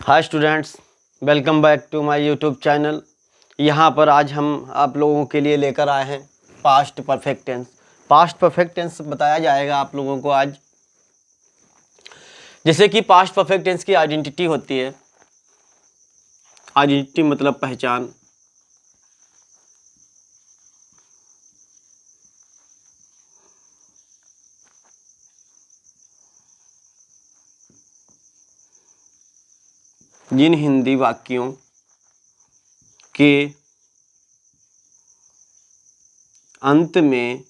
Hi students, welcome back to my YouTube channel. यहाँ पर आज हम आप लोगों के लिए लेकर आए हैं past perfect tense. Past perfect tense बताया जाएगा आप लोगों को आज। जैसे कि पास्ट परफेक्ट टेंस की आइडेंटिटी होती है। आइडेंटिटी मतलब पहचान। जिन हिंदी वाक्यों के अंत में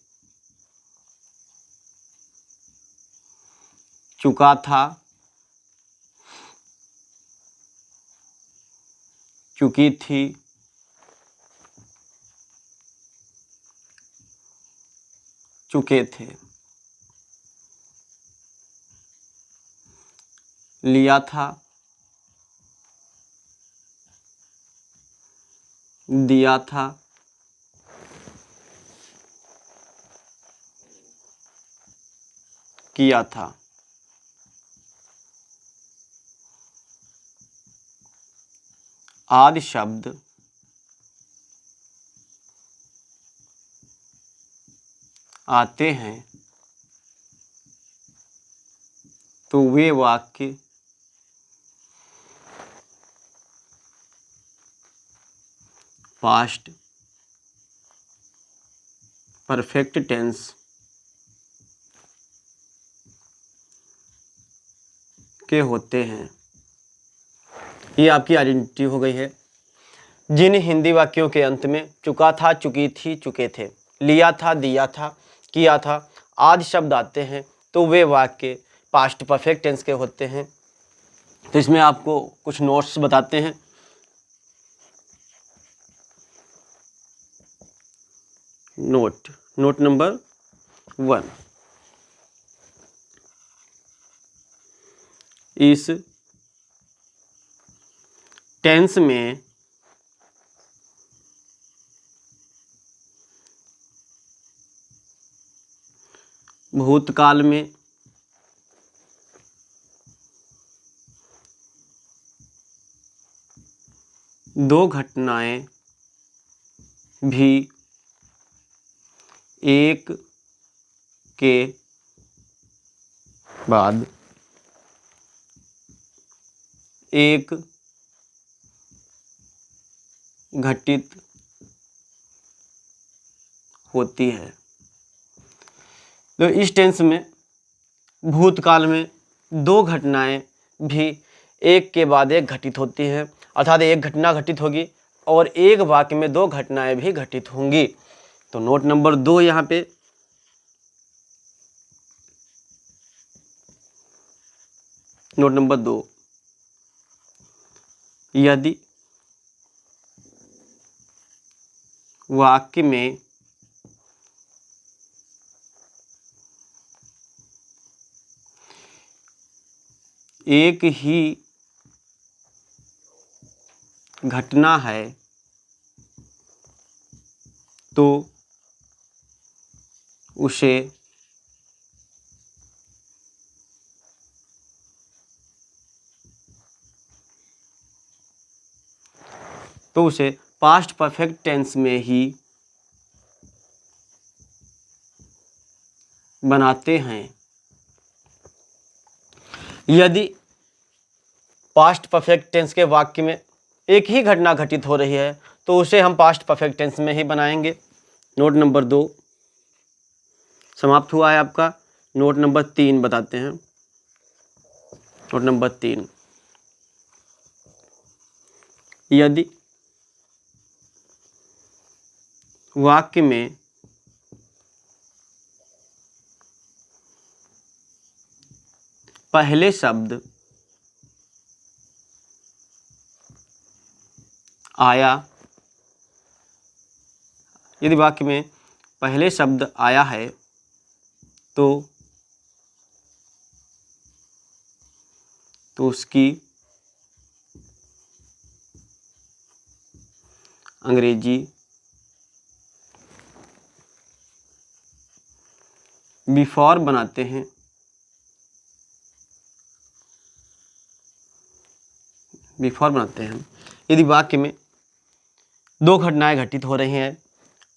चुका था, चुकी थी, चुके थे, लिया था, दिया था, किया था। आदि शब्द आते हैं तो वे वाक्य पास्ट परफेक्ट टेंस के होते हैं। ये आपकी आइडेंटिटी हो गई है। जिन हिंदी वाक्यों के अंत में चुका था, चुकी थी, चुके थे, लिया था, दिया था, किया था आदि शब्द आते हैं तो वे वाक्य पास्ट परफेक्ट टेंस के होते हैं। तो इसमें आपको कुछ नोट्स बताते हैं। नोट नंबर 1, इस टेंस में भूतकाल में दो घटनाएं भी एक के बाद एक घटित होती है। तो इस टेंस में भूतकाल में दो घटनाएं भी एक के बाद एक घटित होती हैं, अर्थात एक घटना घटित होगी और एक वाक्य में दो घटनाएं भी घटित होंगी। तो नोट नंबर 2 यहाँ पे, नोट नंबर 2, यदि वाक्य में एक ही घटना है तो उसे पास्ट परफेक्ट टेंस में ही बनाते हैं। यदि पास्ट परफेक्ट टेंस के वाक्य में एक ही घटना घटित हो रही है तो उसे हम पास्ट परफेक्ट टेंस में ही बनाएंगे। नोट नंबर 2 समाप्त हुआ है आपका। नोट नंबर 3 बताते हैं। नोट नंबर 3, यदि वाक्य में पहले शब्द आया, यदि वाक्य में पहले शब्द आया है तो उसकी अंग्रेजी बिफोर बनाते हैं। बिफोर बनाते हैं हम। यदि वाक्य में दो घटनाएं घटित हो रही हैं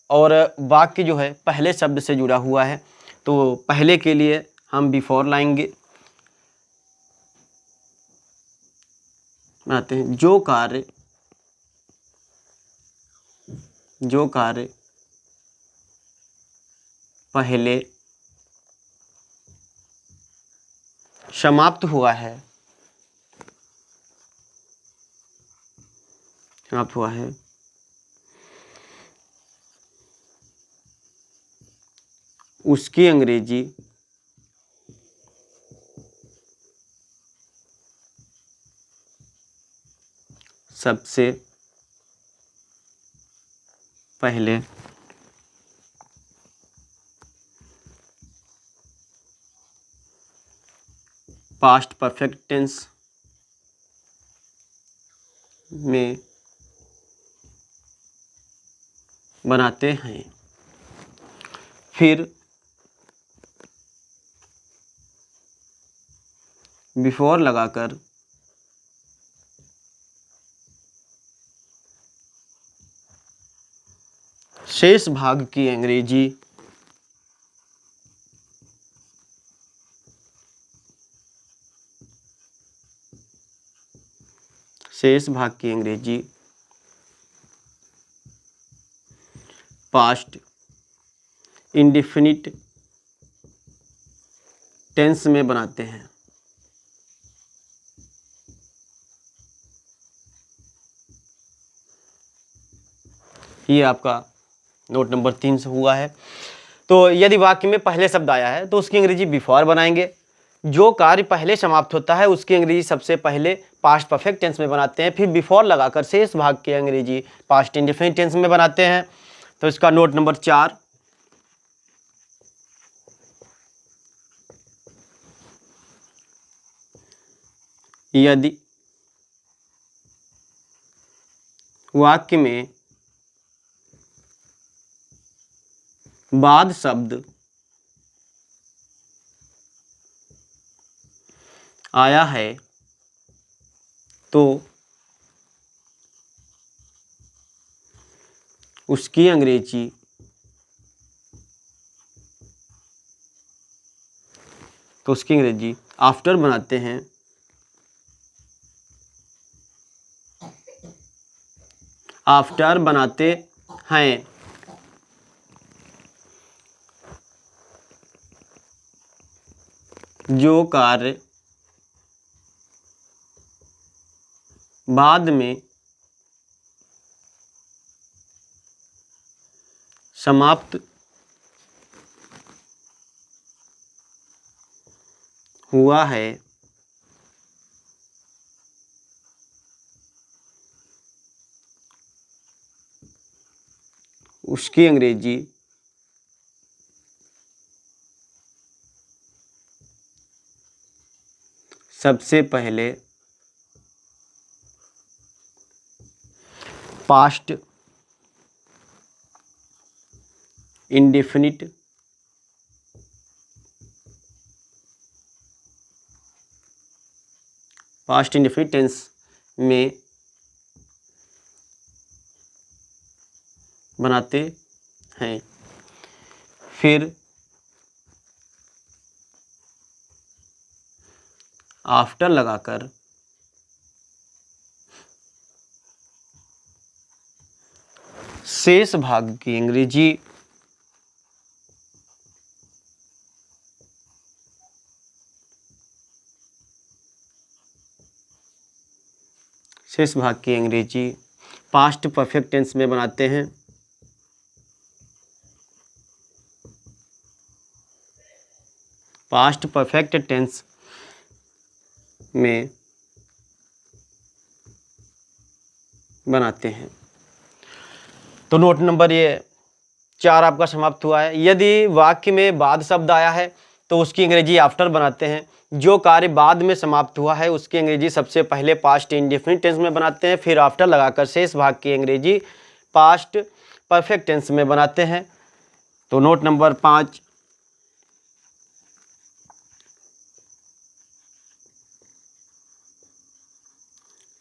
और वाक्य जो है पहले शब्द से जुड़ा हुआ है, तो पहले के लिए हम बिफोर लाएंगे। बनाते हैं जो कार्य पहले समाप्त हुआ है, उसकी अंग्रेजी सबसे पहले पास्ट परफेक्ट टेंस में बनाते हैं। फिर बिफोर लगाकर शेष भाग की अंग्रेजी पास्ट इंडेफिनिट टेंस में बनाते हैं। ये आपका नोट नंबर 3 से हुआ है। तो यदि वाक्य में पहले शब्द आया है तो उसकी अंग्रेजी बिफोर बनाएंगे। जो कार्य पहले समाप्त होता है उसकी अंग्रेजी सबसे पहले पास्ट परफेक्ट टेंस में बनाते हैं। फिर बिफोर लगाकर शेष भाग की अंग्रेजी पास्ट इंडेफिनिट टेंस में बनाते हैं। तो इसका नोट नंबर 4, यदि वाक्य में बाद शब्द आया है तो उसकी अंग्रेजी आफ्टर बनाते हैं। आफ्टर बनाते हैं। जो कार्य बाद में समाप्त हुआ है उसकी अंग्रेजी सबसे पहले पास्ट इंडेफिनिट टेंस में बनाते हैं। फिर आफ्टर लगाकर शेष भाग की अंग्रेजी पास्ट परफेक्ट टेंस में बनाते हैं। पास्ट परफेक्ट टेंस में बनाते हैं। तो नोट नंबर ये 4 आपका समाप्त हुआ है। यदि वाक्य में बाद शब्द आया है तो उसकी अंग्रेजी आफ्टर बनाते हैं। जो कार्य बाद में समाप्त हुआ है उसकी अंग्रेजी सबसे पहले पास्ट इंडेफिनिट टेंस में बनाते हैं। फिर आफ्टर लगाकर शेष भाग की अंग्रेजी पास्ट परफेक्ट टेंस में बनाते हैं। तो नोट नंबर 5,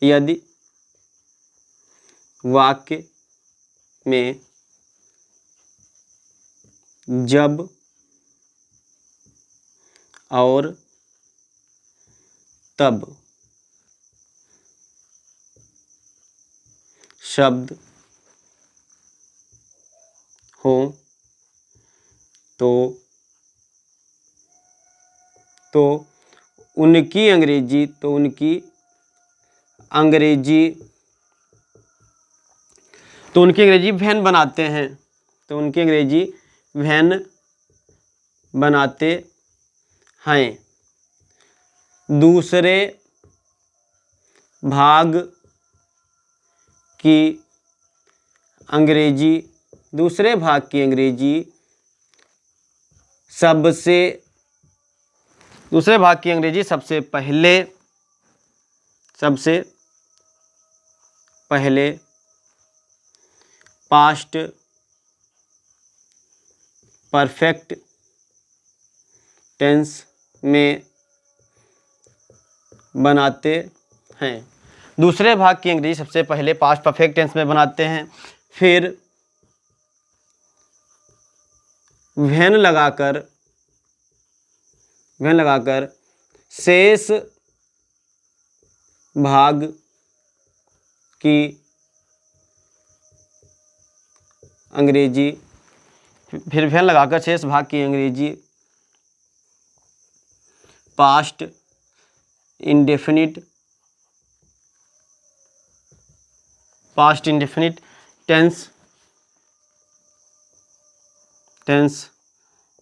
यदि वाक्य में जब और तब शब्द हो तो उनकी अंग्रेजी वैन बनाते हैं। तो उनकी अंग्रेजी वैन बनाते हैं। दूसरे भाग की अंग्रेजी सबसे पहले पास्ट परफेक्ट टेंस में बनाते हैं। दूसरे भाग की अंग्रेजी सबसे पहले पास्ट परफेक्ट टेंस में बनाते हैं, फिर वैन लगाकर शेष भाग की अंग्रेजी पास्ट इंडेफिनिट टेंस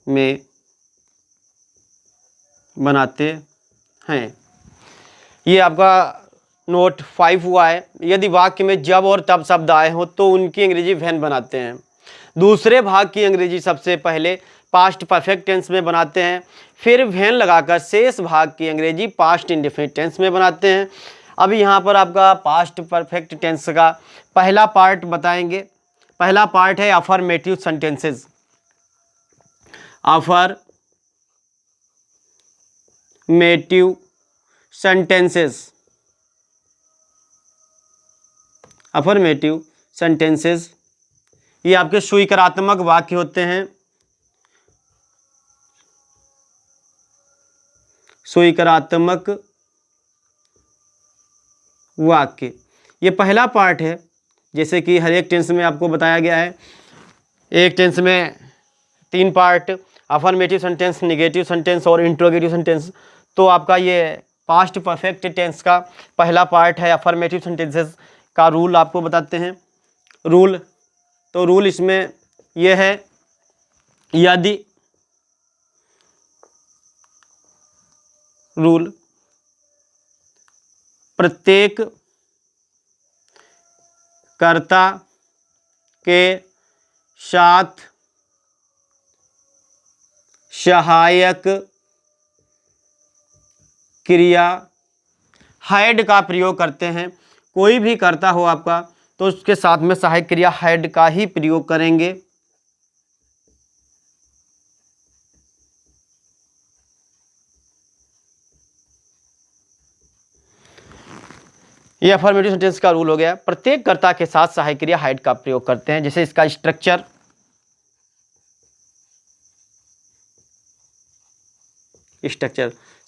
में बनाते हैं। ये आपका नोट 5 हुआ है। यदि वाक्य में जब और तब शब्द आए हो तो उनकी अंग्रेजी वैन बनाते हैं। दूसरे भाग की अंग्रेजी सबसे पहले पास्ट परफेक्ट टेंस में बनाते हैं, फिर वैन लगाकर शेष भाग की अंग्रेजी पास्ट इंडेफिनिट टेंस में बनाते हैं। अभी यहाँ पर आपका पास्ट परफेक्ट टेंस का पहला पार्ट बताएंगे। पहला पार्ट है अफर्मेटिव सेंटेंसेस। अफर्मेटिव सेंटेंसेस ये आपके स्वीकारात्मक वाक्य होते हैं। स्वीकारात्मक वाक्य ये पहला पार्ट है। जैसे कि हर एक टेंस में आपको बताया गया है। एक टेंस में 3 part, affirmative sentence, negative sentence और इंट्रोगेटिव सेंटेंस। तो आपका ये पास्ट परफेक्ट टेंस का पहला पार्ट है। अफर्मेटिव सेंटेंसेस का रूल आपको बताते हैं। रूल इसमें यह है, यदि प्रत्येक कर्ता के साथ सहायक क्रिया हैड का प्रयोग करते हैं। कोई भी कर्ता हो आपका तो उसके साथ में सहायक क्रिया हैड का ही प्रयोग करेंगे। ये अफर्मेटिव सेंटेंस का रूल हो गया। प्रत्येक कर्ता के साथ सहायक क्रिया हैड का प्रयोग करते हैं। जैसे इसका स्ट्रक्चर,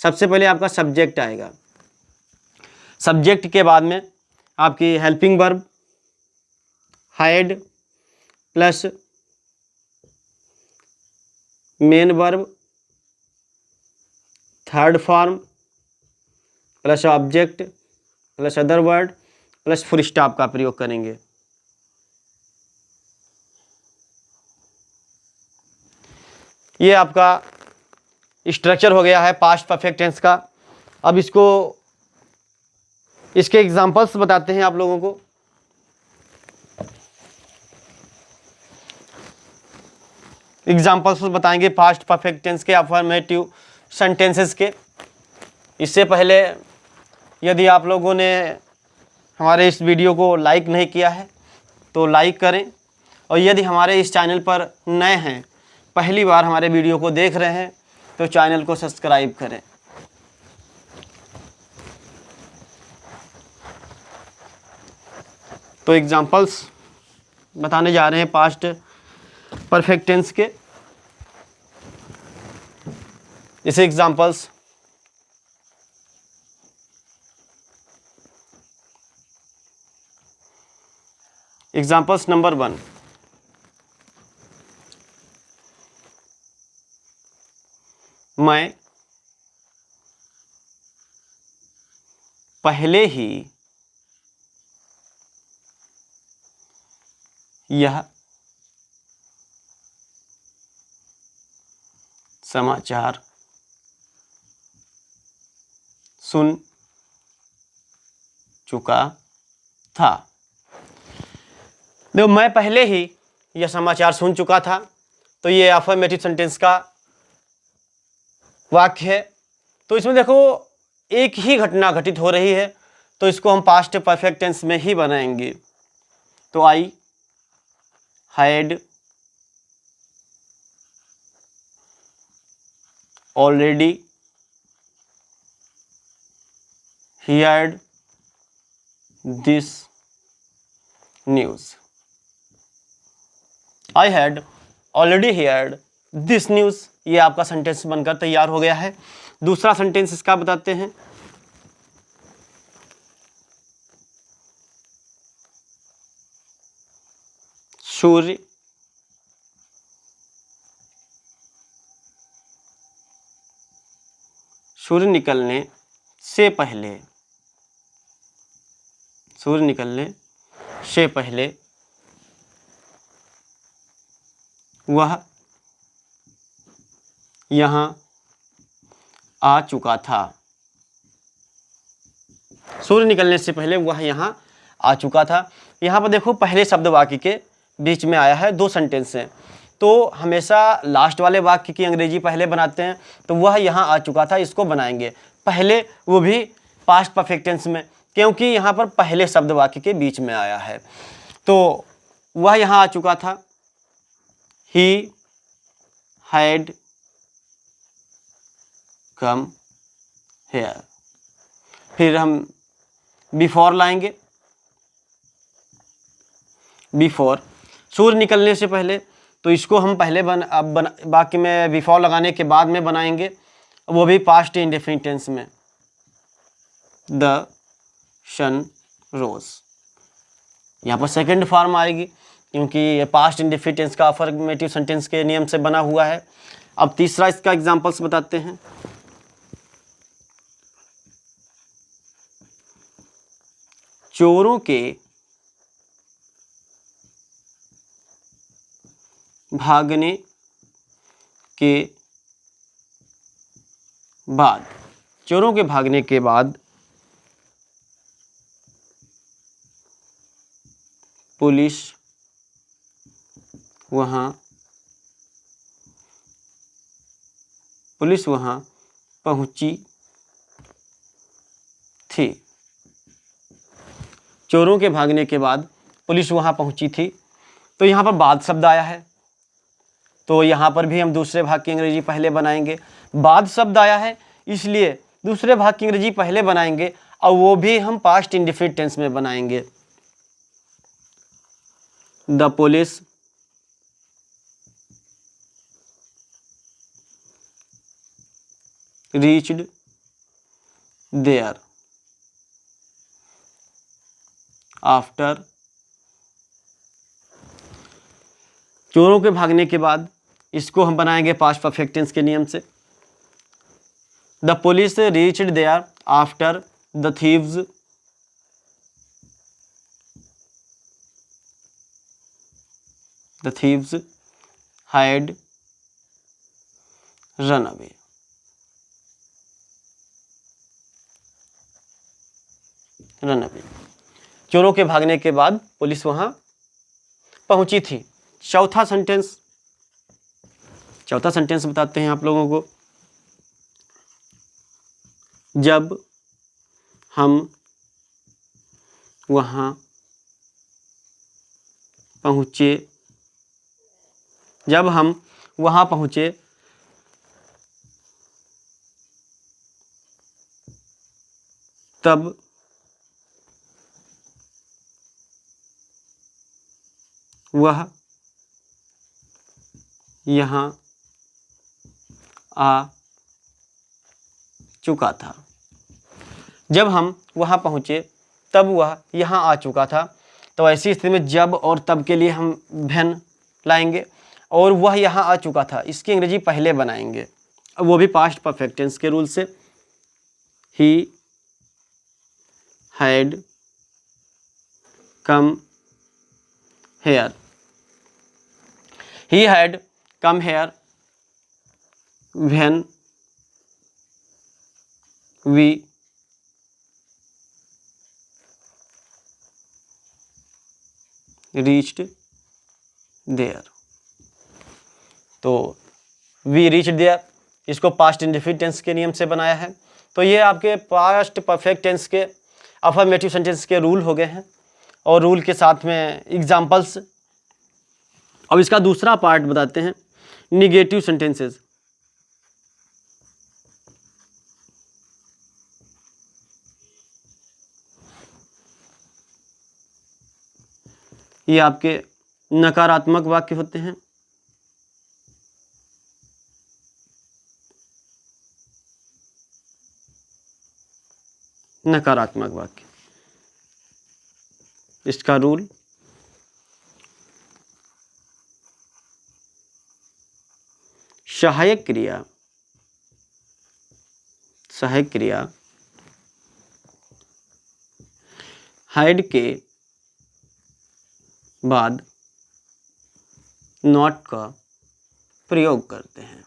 सबसे पहले आपका सब्जेक्ट आएगा। सब्जेक्ट के बाद में आपकी helping verb had plus main verb, third form plus object plus other word plus full stop का प्रयोग करेंगे। ये आपका स्ट्रक्चर हो गया है पास्ट परफेक्ट टेंस का। अब इसके एग्जांपल्स बताते हैं आप लोगों को। एग्जांपल्स बताएंगे पास्ट परफेक्ट टेंस के, अफर्मेटिव सेंटेंसेस के। इससे पहले यदि आप लोगों ने हमारे इस वीडियो को लाइक नहीं किया है तो लाइक करें, और यदि हमारे इस चैनल पर नए हैं, पहली बार हमारे वीडियो को देख रहे हैं, तो चैनल को सब्सक्राइब करें। तो एग्जाम्पल्स बताने जा रहे हैं पास्ट परफेक्ट टेंस के। जैसे एग्जाम्पल्स, एग्जाम्पल्स नंबर 1, मैं पहले ही यह समाचार सुन चुका था। देखो, मैं पहले ही यह समाचार सुन चुका था, तो ये अफर्मेटिव सेंटेंस का वाक्य है। तो इसमें देखो एक ही घटना घटित हो रही है, तो इसको हम पास्ट परफेक्ट टेंस में ही बनाएंगे। तो I had already heard this news. I had already heard this news. ये आपका सेंटेंस बनकर तैयार हो गया है। दूसरा सेंटेंस इसका बताते हैं, सूर्य सूर्य निकलने से पहले, सूर्य निकलने से पहले वह यहाँ आ चुका था। सूर्य निकलने से पहले वह यहाँ आ चुका था। यहाँ पर देखो पहले शब्द वाक्य के बीच में आया है, 2 सेंटेंस हैं, तो हमेशा लास्ट वाले वाक्य की अंग्रेजी पहले बनाते हैं। तो वह यहाँ आ चुका था, इसको बनाएंगे पहले, वो भी पास्ट परफेक्ट टेंस में, क्योंकि यहाँ पर पहले शब्द वाक्य के बीच में आया है। तो वह यहाँ आ चुका था, ही हैड कम हेयर। फिर हम बिफोर लाएंगे, बिफोर सूर्य निकलने से पहले, तो इसको हम पहले बाकी में बिफोर लगाने के बाद में बनाएंगे, वो भी पास्ट इंडेफिनिट टेंस में, द सन रोज। यहाँ पर सेकंड फॉर्म आएगी, क्योंकि ये पास्ट इंडेफिनिट टेंस का अफर्मेटिव सेंटेंस के नियम से बना हुआ है। अब तीसरा इसका एग्जांपल्स बताते हैं, चोरों के भागने के बाद, चोरों के भागने के बाद पुलिस वहां पहुंची थी। चोरों के भागने के बाद पुलिस वहां पहुंची थी। तो यहाँ पर बाद शब्द आया है, तो यहाँ पर भी हम दूसरे भाग की अंग्रेजी पहले बनाएंगे। बाद शब्द आया है, इसलिए दूसरे भाग की अंग्रेजी पहले बनाएंगे, और वो भी हम पास्ट इंडेफिनिट टेंस में बनाएंगे। The police reached there after, चोरों के भागने के बाद, इसको हम बनाएंगे पास्ट परफेक्ट टेंस के नियम से। The police reached there after the thieves had run away। चोरों के भागने के बाद पुलिस वहां पहुंची थी। चौथा सेंटेंस बताते हैं आप लोगों को, जब हम वहां पहुंचे तब वह यहाँ आ चुका था। जब हम वहाँ पहुँचे तब वह यहाँ आ चुका था। तो ऐसी स्थिति में जब और तब के लिए हम व्हेन लाएंगे और वह यहाँ आ चुका था इसकी अंग्रेजी पहले बनाएंगे, वो भी पास्ट परफेक्ट टेंस के रूल से। He had come here, he had come here when we reached there. तो वी रीच्ड देयर इसको पास्ट इंडेफिनिट टेंस के नियम से बनाया है। तो ये आपके पास्ट परफेक्ट टेंस के अफर्मेटिव सेंटेंस के रूल हो गए हैं और रूल के साथ में एग्जाम्पल्स। अब इसका दूसरा पार्ट बताते हैं, निगेटिव सेंटेंसेस। ये आपके नकारात्मक वाक्य होते हैं। नकारात्मक वाक्य, इसका रूल सहायक क्रिया हैड के बाद नॉट का प्रयोग करते हैं।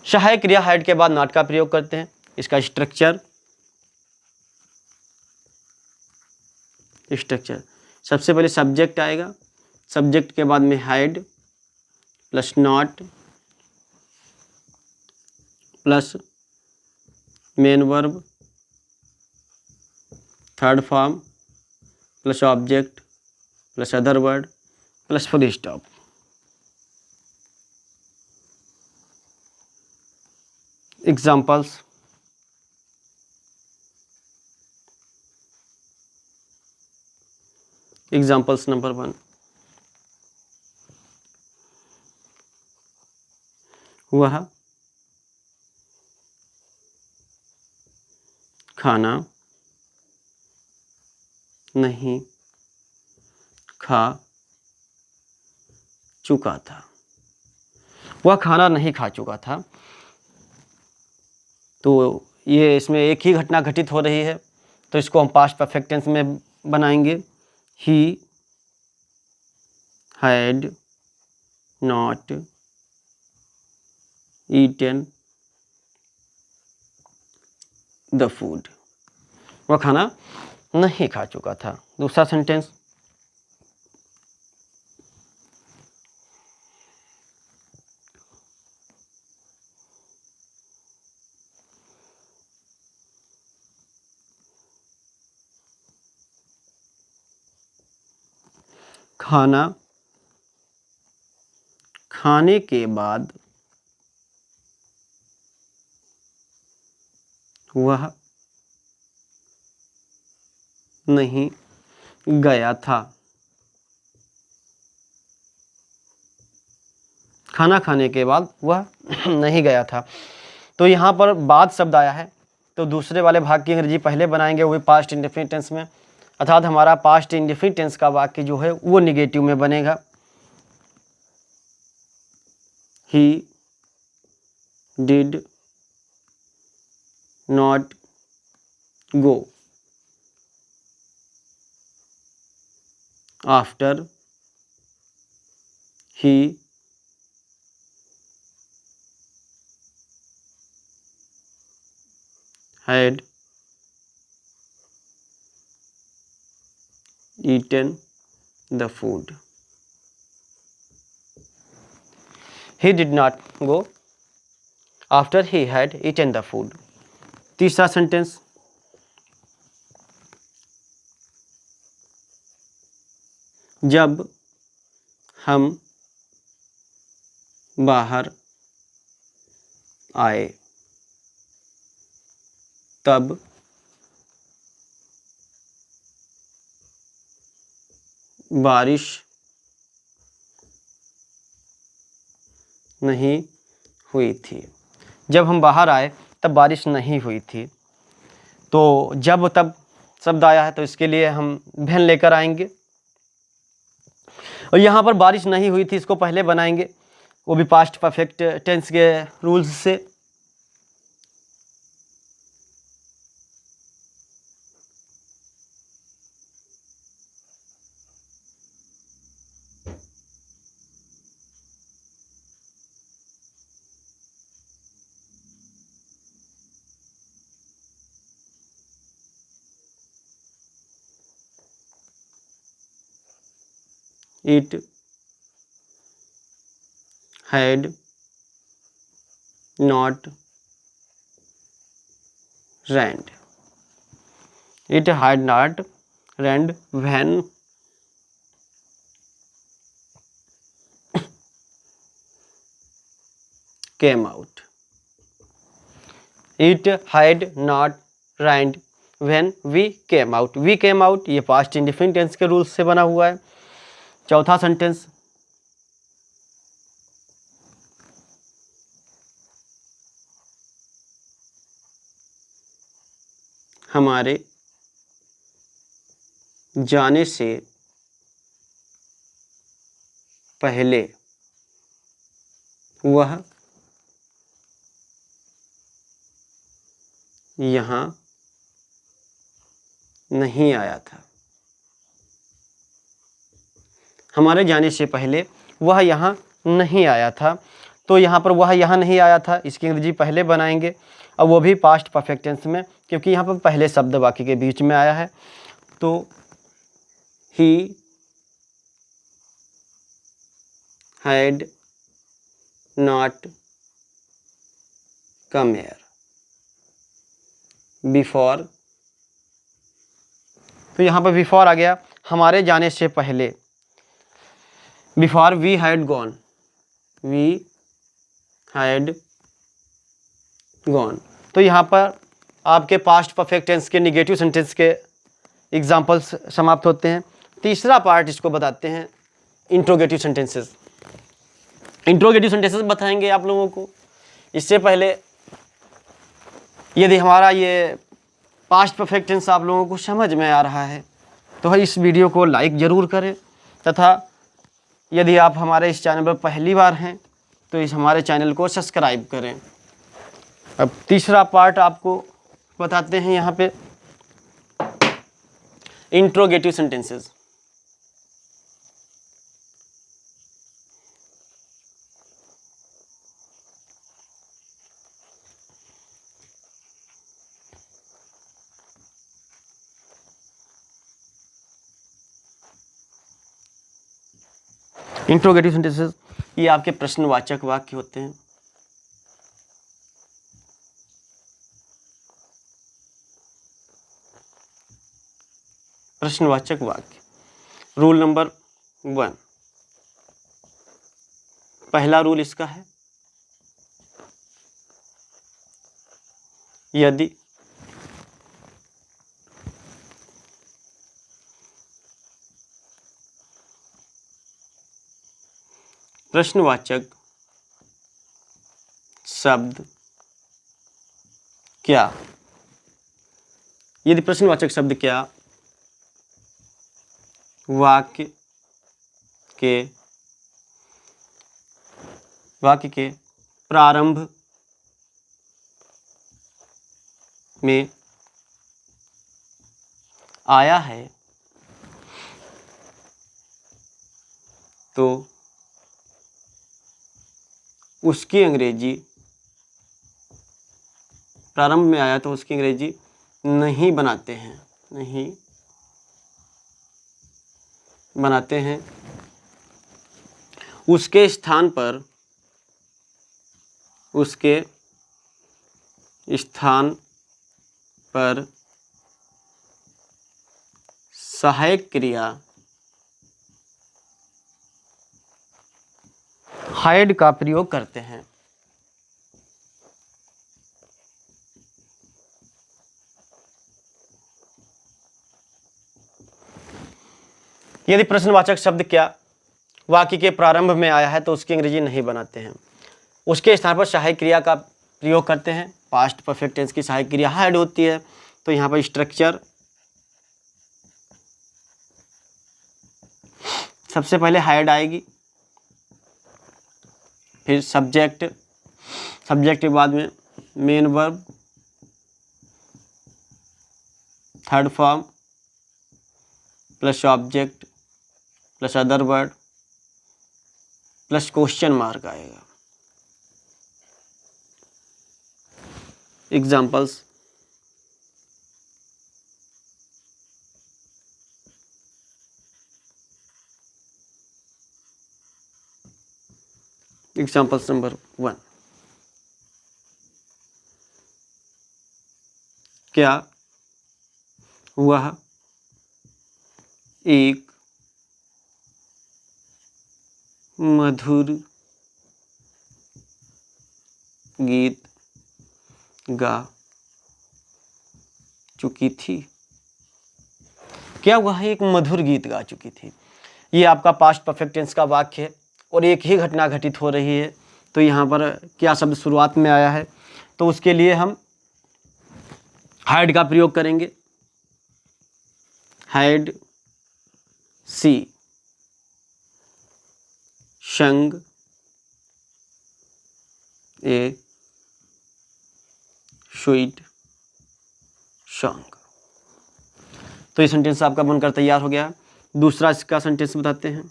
सहायक क्रिया हैड के बाद नॉट का प्रयोग करते हैं। इसका स्ट्रक्चर सबसे पहले सब्जेक्ट आएगा, सब्जेक्ट के बाद में had plus not plus main verb, third form plus object plus other word plus full stop. Examples, examples number 1, वह खाना नहीं खा चुका था। वह खाना नहीं खा चुका था, तो ये इसमें एक ही घटना घटित हो रही है, तो इसको हम पास्ट परफेक्ट टेंस में बनाएंगे। He had not eaten the food, वह खाना नहीं खा चुका था। दूसरा सेंटेंस, खाना खाने के बाद वह नहीं गया था। खाना खाने के बाद वह नहीं गया था, तो यहाँ पर बाद शब्द आया है, तो दूसरे वाले भाग की अंग्रेजी पहले बनाएंगे, वो भी पास्ट इंडेफिनिट टेंस में, अर्थात हमारा पास्ट इंडेफिनिट टेंस का वाक्य जो है वो निगेटिव में बनेगा। He did not go after he had eaten the food. He did not go after he had eaten the food. तीसरा सेंटेंस, जब हम बाहर आए तब बारिश नहीं हुई थी। जब हम बाहर आए तब बारिश नहीं हुई थी। तो जब तब शब्द आया है तो इसके लिए हम वैन लेकर आएंगे। और यहाँ पर बारिश नहीं हुई थी, इसको पहले बनाएंगे, वो भी पास्ट परफेक्ट टेंस के रूल्स से। It had not rained. It had not rained when came out. It had not rained when we came out. We came out ये पास्ट इंडिफिनिट टेंस के रूल्स से बना हुआ है। चौथा सेंटेंस, हमारे जाने से पहले वह यहाँ नहीं आया था। हमारे जाने से पहले वह यहाँ नहीं आया था। तो यहाँ पर वह यहाँ नहीं आया था, इसकी अंग्रेजी पहले बनाएंगे, और वो भी पास्ट परफेक्ट टेंस में, क्योंकि यहाँ पर पहले शब्द वाक्य के बीच में आया है। तो ही had not come here before. तो यहाँ पर बिफोर आ गया, हमारे जाने से पहले। Before we had gone, we had gone. तो यहाँ पर आपके पास्ट परफेक्ट टेंस के निगेटिव सेंटेंस के एग्जाम्पल्स समाप्त होते हैं। तीसरा पार्ट इसको बताते हैं इंट्रोगेटिव सेंटेंसेस। इंट्रोगेटिव सेंटेंसेस बताएंगे आप लोगों को। इससे पहले यदि हमारा ये पास्ट परफेक्ट टेंस आप लोगों को समझ में आ रहा है तो इस वीडियो को लाइक ज़रूर करें, तथा यदि आप हमारे इस चैनल पर पहली बार हैं तो इस हमारे चैनल को सब्सक्राइब करें। अब तीसरा पार्ट आपको बताते हैं यहाँ पे इंट्रोगेटिव सेंटेंसेस। इंट्रोगेटिव सेंटेंसेस ये आपके प्रश्नवाचक वाक्य होते हैं। प्रश्नवाचक वाक्य, रूल नंबर 1, पहला रूल इसका है, यदि प्रश्नवाचक शब्द क्या, यदि प्रश्नवाचक शब्द क्या वाक्य के प्रारंभ में आया है तो उसकी अंग्रेजी, प्रारंभ में आया तो उसकी अंग्रेजी नहीं बनाते हैं, नहीं बनाते हैं। उसके स्थान पर, उसके स्थान पर सहायक क्रिया हाइड का प्रयोग करते हैं। यदि प्रश्नवाचक शब्द क्या वाक्य के प्रारंभ में आया है तो उसकी अंग्रेजी नहीं बनाते हैं, उसके स्थान पर सहायक क्रिया का प्रयोग करते हैं। पास्ट परफेक्ट टेंस की सहायक क्रिया हैड होती है, तो यहाँ पर स्ट्रक्चर सबसे पहले हैड आएगी, फिर सब्जेक्ट, सब्जेक्ट के बाद में main verb, third form plus object plus other word plus question mark आएगा। एग्जाम्पल्स, एग्जाम्पल्स नंबर 1, क्या वह एक मधुर गीत गा चुकी थी? क्या वह एक मधुर गीत गा चुकी थी? ये आपका पास्ट परफेक्ट टेंस का वाक्य है और एक ही घटना घटित हो रही है, तो यहाँ पर क्या शब्द शुरुआत में आया है, तो उसके लिए हम हैड का प्रयोग करेंगे। हैड सी संग ए स्वीट सॉन्ग। तो ये सेंटेंस आपका बनकर तैयार हो गया। दूसरा इसका सेंटेंस बताते हैं।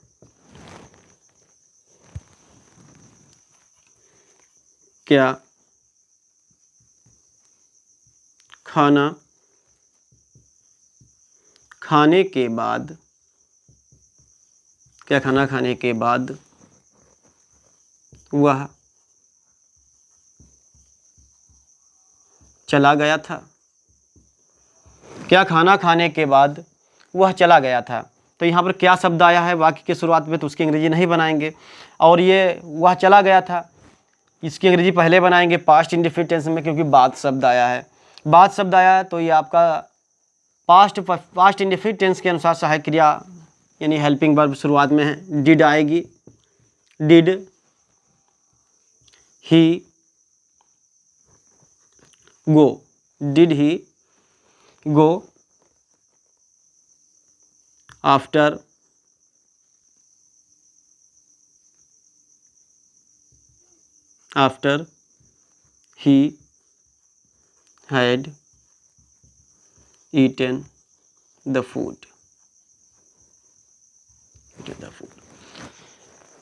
क्या खाना खाने के बाद, क्या खाना खाने के बाद वह चला गया था? क्या खाना खाने के बाद वह चला गया था? तो यहाँ पर क्या शब्द आया है वाक्य के शुरुआत में, तो उसकी अंग्रेजी नहीं बनाएंगे। और ये वह चला गया था, इसकी अंग्रेजी पहले बनाएंगे पास्ट इंडेफिनिट टेंस में, क्योंकि बाद शब्द आया है। बाद शब्द आया है तो ये आपका पास्ट इंडेफिनिट टेंस के अनुसार सहायक क्रिया यानी हेल्पिंग वर्ब शुरुआत में है, डिड आएगी। Did he go, did he go after he had eaten the food।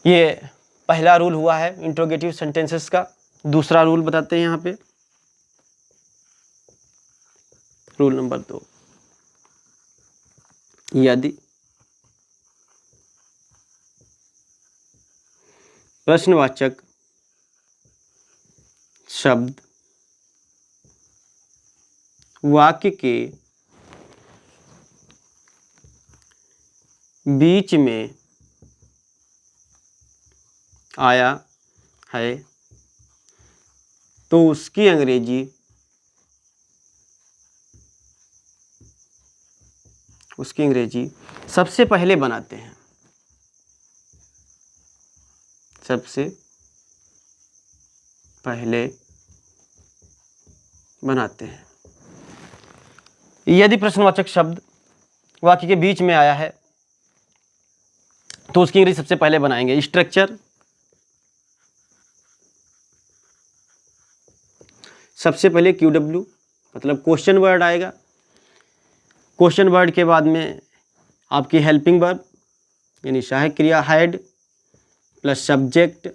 ये पहला रूल हुआ है इंट्रोगेटिव सेंटेंसेस का। दूसरा रूल बताते हैं यहाँ पे, रूल नंबर 2, यदि प्रश्नवाचक शब्द वाक्य के बीच में आया है तो उसकी अंग्रेजी सबसे पहले बनाते हैं, सबसे पहले बनाते हैं। यदि प्रश्नवाचक शब्द वाक्य के बीच में आया है तो उसकी अंग्रेजी सबसे पहले बनाएंगे। स्ट्रक्चर, सबसे पहले QW मतलब क्वेश्चन वर्ड आएगा। क्वेश्चन वर्ड के बाद में आपकी हेल्पिंग वर्ब यानी सहायक क्रिया had plus subject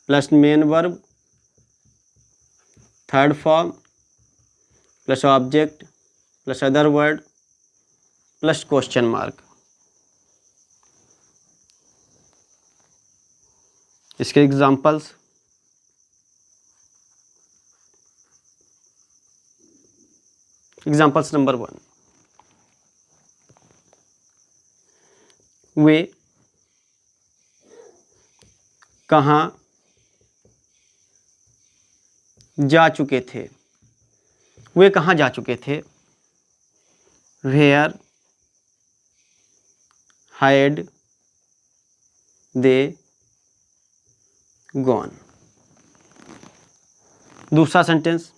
plus main verb, third form plus object plus other word plus question mark. इसके एग्जाम्पल्स, एग्जाम्पल्स नंबर 1, वे कहाँ जा चुके थे? वे कहाँ जा चुके थे? Where had they gone. दूसरा सेंटेंस,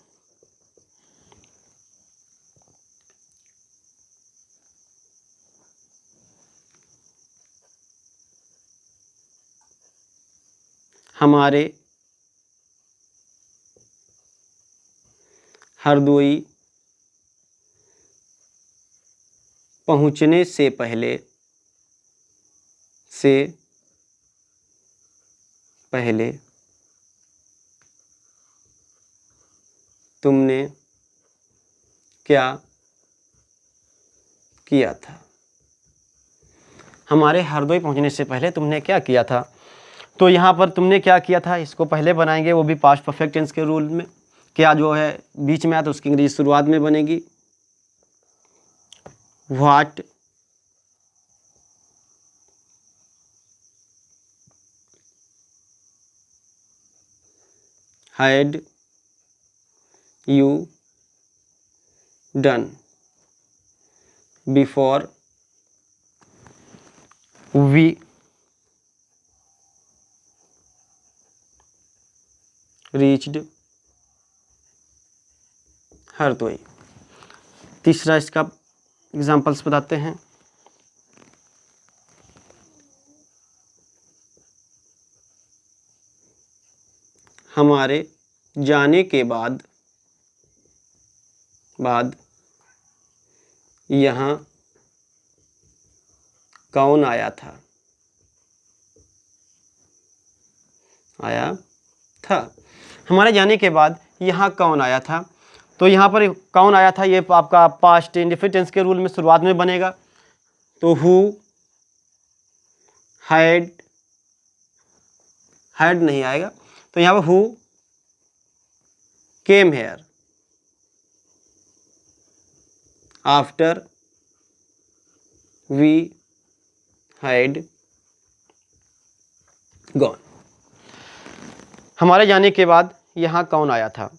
हमारे हरदोई पहुंचने से पहले तुमने क्या किया था। हमारे हरदोई पहुंचने से पहले तुमने क्या किया था। तो यहाँ पर तुमने क्या किया था, इसको पहले बनाएंगे, वो भी पास्ट परफेक्ट टेंस के रूल में। क्या जो है बीच में आया तो उसकी अंग्रेजी शुरुआत में बनेगी what had you done before we reached Hardoi. तीसरा इसका एग्जाम्पल्स बताते हैं। हमारे जाने के बाद यहाँ कौन आया था। हमारे जाने के बाद यहाँ कौन आया था। तो यहाँ पर कौन आया था, ये आपका पास्ट इंडेफिनिट टेंस के रूल में शुरुआत में बनेगा। तो हु हैड नहीं आएगा, तो यहाँ पर who came here after we had gone. हमारे जाने के बाद यहाँ कौन आया था।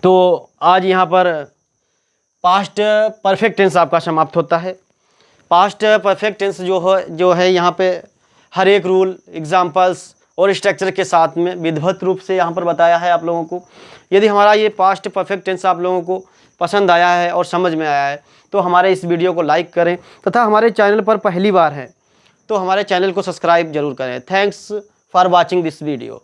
तो आज यहाँ पर पास्ट परफेक्ट टेंस आपका समाप्त होता है। पास्ट परफेक्ट टेंस जो है यहाँ पे हर एक रूल, एग्जाम्पल्स और स्ट्रक्चर के साथ में विधिवत रूप से यहाँ पर बताया है आप लोगों को। यदि हमारा ये पास्ट परफेक्ट टेंस आप लोगों को पसंद आया है और समझ में आया है तो हमारे इस वीडियो को लाइक करें, तथा हमारे चैनल पर पहली बार है तो हमारे चैनल को सब्सक्राइब जरूर करें। Thanks for watching this video.